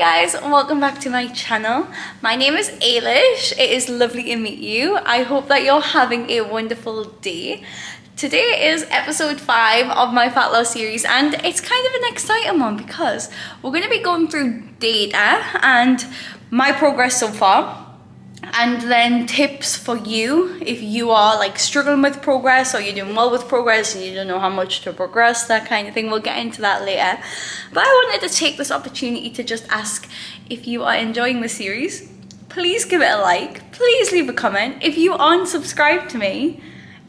guys, welcome back to my channel. My name is Ailish. It is lovely to meet you. I hope that you're having a wonderful day. Today is episode 5 of my fat loss series, and it's kind of an exciting one because we're going to be going through data and my progress so far, and then tips for you if you are like struggling with progress or you're doing well with progress and you don't know how much to progress, that kind of thing. We'll get into that later, but I wanted to take this opportunity to just ask if you are enjoying the series. Please give it a like, please leave a comment. If you aren't subscribed to me,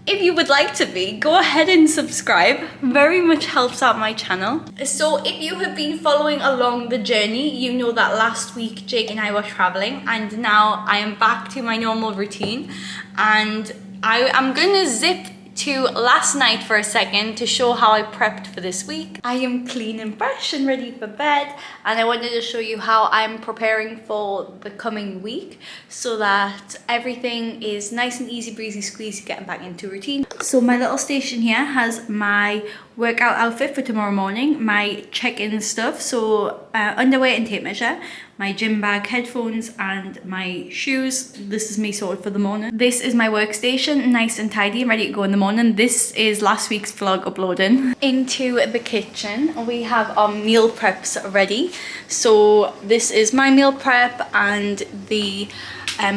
if you would like to be, go ahead and subscribe. Very much helps out my channel. So if you have been following along the journey, you know that last week Jake and I were traveling, and now I am back to my normal routine, and I'm gonna zip to last night for a second to show how I prepped for this week. I am clean and fresh and ready for bed, and I wanted to show you how I'm preparing for the coming week so that everything is nice and easy breezy squeezy getting back into routine. So my little station here has my workout outfit for tomorrow morning, my check-in stuff, so underwear and tape measure, my gym bag, headphones, and my shoes. This is me sorted for the morning. This is my workstation, nice and tidy and ready to go in the morning. This is last week's vlog uploading. Into the kitchen, we have our meal preps ready. So this is my meal prep and the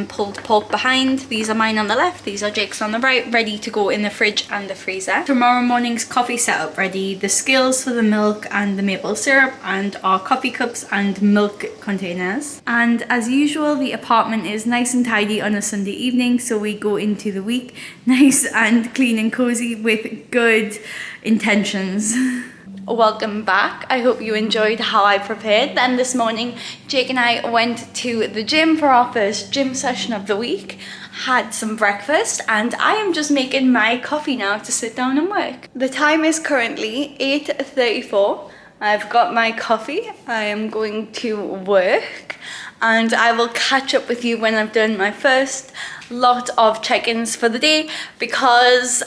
pulled pork behind. These are mine on the left, these are Jake's on the right, ready to go in the fridge and the freezer. Tomorrow morning's coffee setup ready, the skills for the milk and the maple syrup, and our coffee cups and milk containers. And as usual, the apartment is nice and tidy on a Sunday evening, so we go into the week nice and clean and cozy with good intentions. Welcome back. I hope you enjoyed how I prepared. Then this morning Jake and I went to the gym for our first gym session of the week, had some breakfast, and I am just making my coffee now to sit down and work. The time is currently 8:34. I've got my coffee. I am going to work, and I will catch up with you when I've done my first lot of check-ins for the day, because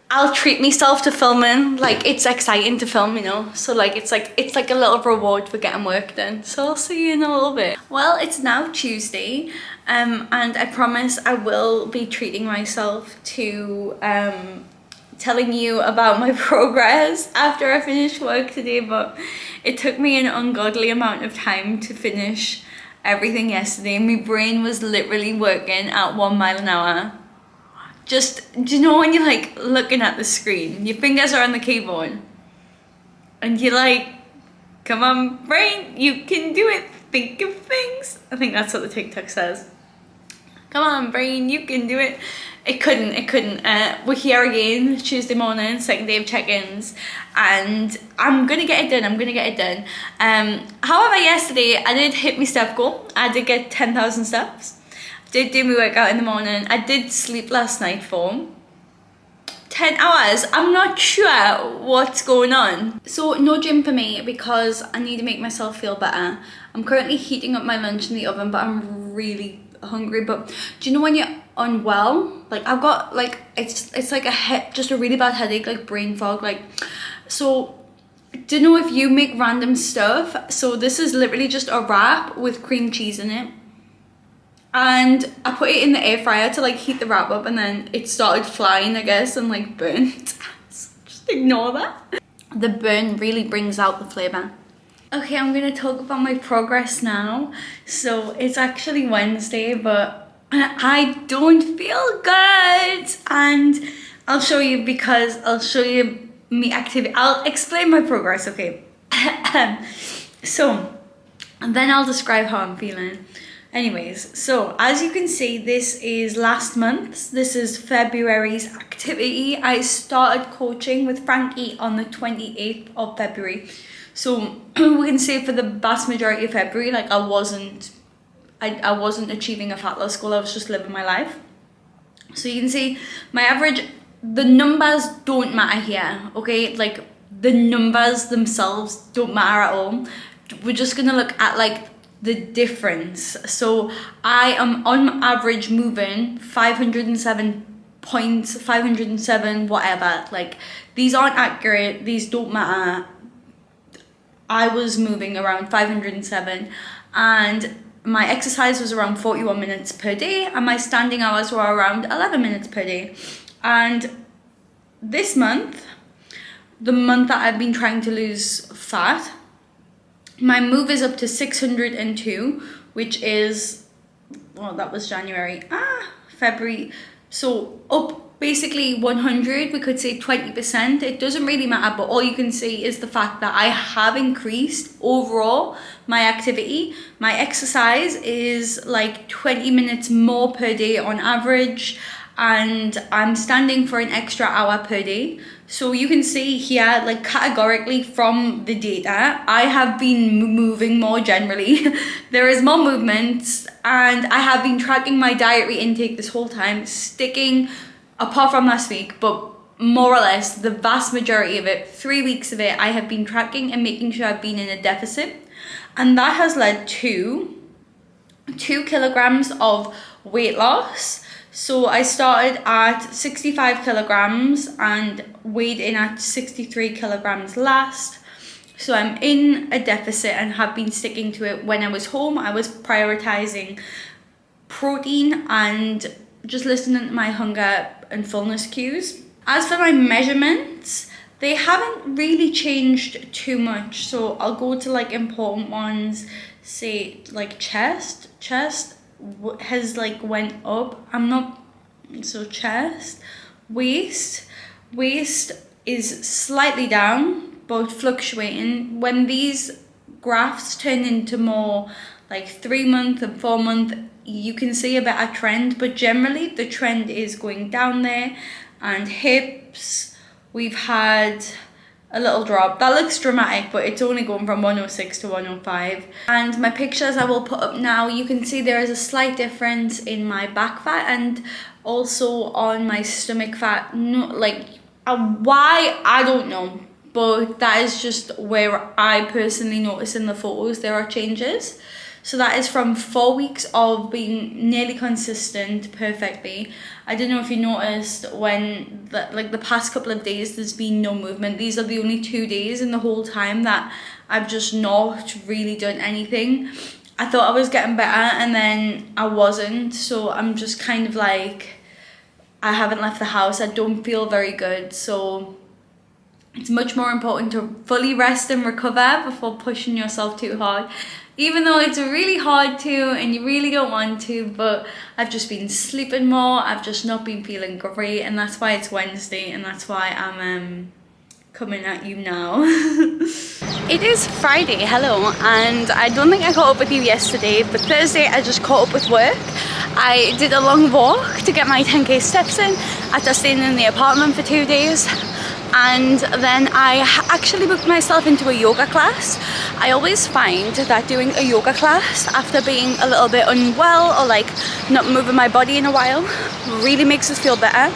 I'll treat myself to filming. Like, it's exciting to film, you know, so like it's like a little reward for getting work done. So I'll see you in a little bit. Well, it's now Tuesday, and I promise I will be treating myself to telling you about my progress after I finish work today, but it took me an ungodly amount of time to finish everything yesterday. My brain was literally working at 1 mile an hour. Just, do you know when you're like looking at the screen, your fingers are on the keyboard, and you're like, come on brain, you can do it, think of things. I think that's what the TikTok says. Come on brain, you can do it. It couldn't. We're here again, Tuesday morning, second day of check-ins, and I'm gonna get it done. However, yesterday I did hit my step goal. I did get 10,000 steps. Did do my workout in the morning. I did sleep last night for 10 hours. I'm not sure what's going on. So no gym for me because I need to make myself feel better. I'm currently heating up my lunch in the oven, but I'm really hungry. But do you know when you're unwell? Like, I've got like, it's like just a really bad headache, like brain fog. Like, so do you know if you make random stuff? So this is literally just a wrap with cream cheese in it. And I put it in the air fryer to like heat the wrap up, and then it started flying, I guess, and like burnt. So just ignore that. The burn really brings out the flavor. Okay, I'm gonna talk about my progress now. So it's actually Wednesday, but I don't feel good. And I'll show you, because I'll show you me activity. I'll explain my progress, okay? So, and then I'll describe how I'm feeling. Anyways, so as you can see, this is last month's. This is February's activity. I started coaching with Frankie on the 28th of February. So we can say for the vast majority of February, like I wasn't achieving a fat loss goal. I was just living my life. So you can see my average, the numbers don't matter here, okay? Like the numbers themselves don't matter at all. We're just gonna look at like the difference. So I am on average moving 507 points, 507 whatever. Like, these aren't accurate, these don't matter. I was moving around 507, and my exercise was around 41 minutes per day, and my standing hours were around 11 minutes per day. And this month, the month that I've been trying to lose fat, my move is up to 602, which is, well, that was January, February. So up basically 100, we could say 20%. It doesn't really matter, but all you can see is the fact that I have increased overall my activity. My exercise is like 20 minutes more per day on average, and I'm standing for an extra hour per day. So you can see here, like categorically from the data, I have been moving more generally. There is more movement, and I have been tracking my dietary intake this whole time, sticking, apart from last week, but more or less the vast majority of it, 3 weeks of it, I have been tracking and making sure I've been in a deficit. And that has led to 2 kilograms of weight loss. So I started at 65 kilograms and weighed in at 63 kilograms last. So I'm in a deficit and have been sticking to it. When I was home, I was prioritizing protein and just listening to my hunger and fullness cues. As for my measurements, they haven't really changed too much. So I'll go to like important ones, say like chest has like went up. Chest, waist is slightly down, but fluctuating. When these graphs turn into more like 3 month and 4 month, you can see a better trend, but generally the trend is going down there. And hips, we've had a little drop. That looks dramatic, but it's only going from 106 to 105. And my pictures I will put up now, you can see there is a slight difference in my back fat and also on my stomach fat. Why, I don't know, but that is just where I personally notice in the photos there are changes. So that is from 4 weeks of being nearly consistent perfectly. I don't know if you noticed when the past couple of days there's been no movement. These are the only 2 days in the whole time that I've just not really done anything. I thought I was getting better and then I wasn't. So I'm just kind of like, I haven't left the house. I don't feel very good. So it's much more important to fully rest and recover before pushing yourself too hard. Even though it's really hard to and you really don't want to, but I've just been sleeping more, I've just not been feeling great, and that's why it's Wednesday, and that's why I'm coming at you now. It is Friday, hello, and I don't think I caught up with you yesterday, but Thursday I just caught up with work. I did a long walk to get my 10k steps in after staying in the apartment for 2 days. And then I actually booked myself into a yoga class. I always find that doing a yoga class after being a little bit unwell or like not moving my body in a while really makes us feel better.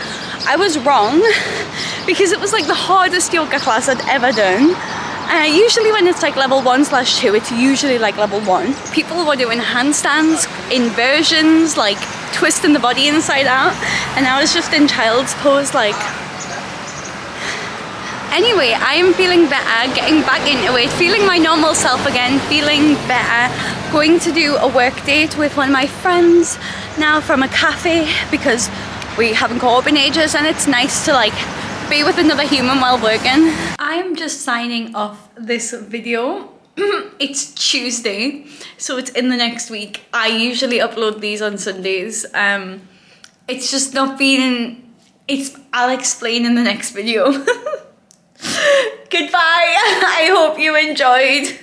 I was wrong because it was like the hardest yoga class I'd ever done. Usually when it's like level 1/2, it's usually like level 1. People were doing handstands, inversions, like twisting the body inside out, and I was just in child's pose like. Anyway, I am feeling better, getting back into it, feeling my normal self again, feeling better. Going to do a work date with one of my friends now from a cafe because we haven't caught up in ages, and it's nice to like be with another human while working. I'm just signing off this video. It's Tuesday, so it's in the next week. I usually upload these on Sundays. It's just not been, I'll explain in the next video. Goodbye. I hope you enjoyed.